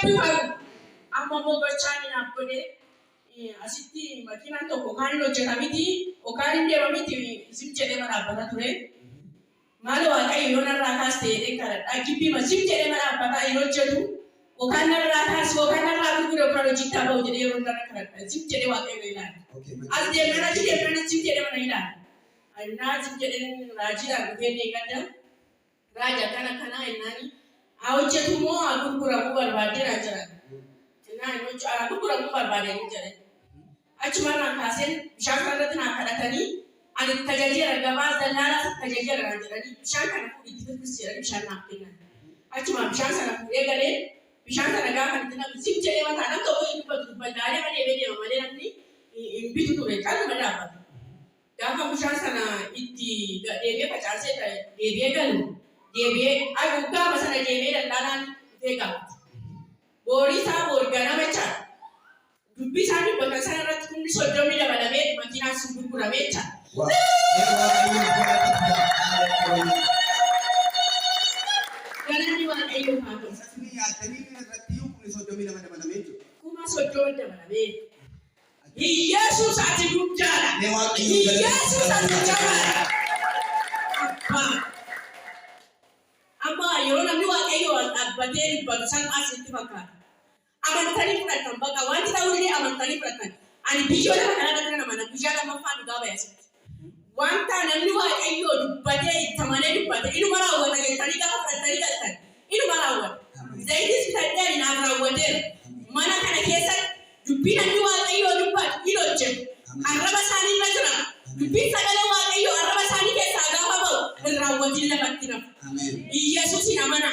eebbifamu. Amma immoo gochaan naaf godhee asitti makiinaan tokko kaan hin hojjeta miti yookaan hin deema miti sim jedhee mana dhaabbata ture. Maal waaqayyo yoo narraa kaastee jedhee kadhadhaa gibbii sim jedhee mana dhaabbataa hin hojjetu yookaan narraa kaas yookaan narraa gurguree yookaan hojii taa'u jedhee yeroo narra kadhadhaa sim jedhee waaqayyo ilaala. As deemnaan achi deemnaan sim jedhee mana ilaala. Naa sim jedhee raajiidhaan dhufee eeggadda. Raaja kana ennaani hojjetu moo gurguramuu barbaadeera jira. Gurguramuu barbaadanii jiran. Achumarraan kaaseen bishaan kanarratti naa kadhatanii ani tajaajila gabaa daldalaa tajaajila jedhanii bishaan kana fuudhii itti jedhanii bishaan naaf kennan. Achuma bishaan sana fuudhee galee bishaan sana gaafa itti namni sim jedhee mataa nam tokko hin dubbatu baddaalee malee deema malee namni hin bitu ture qalma dhaabbata. Gaafa bishaan sana itti deebi'ee facaasee deebi'ee galu deebi'ee gaafa sana deebi'ee daldaalaan dhufee gaafata. Boorisaa boorganama jira. Dubbii isaa dubbatan sana irratti hundi soddomii dabalamee makiinaan sun gurguramee jira. Galanni waaqayyoo haa ta'u. Kuma soddomii dabalamee. Iyyeesuus ati guddaadha. Iyyeesuus ati jabaadha. Amma yeroo namni waaqayyoo dhaabbatee dubbatu san asitti fakkaata. Amantanii fudhatan bakka wanti ta'ullee amantanii fudhatan. Ani biyyoota kanarratti kana mana guyyaa lammaffaa dhugaa baay'asitti. Wanta namni waaqayyoo dubbatee itti amanee dubbate inuma raawwata jettanii gaafa fudhatanii galtan inuma raawwata. Zayitis bitadhee naaf raawwateera. Mana kana keessatti dubbii namni waaqayyoo dubbatu hin hojjetu. Arraba isaanii irra jira. Dubbiin sagalee waaqayyoo arraba isaanii keessaa gaafa ba'u hin raawwatiin lafatti nafu. Iyyesuusin amana.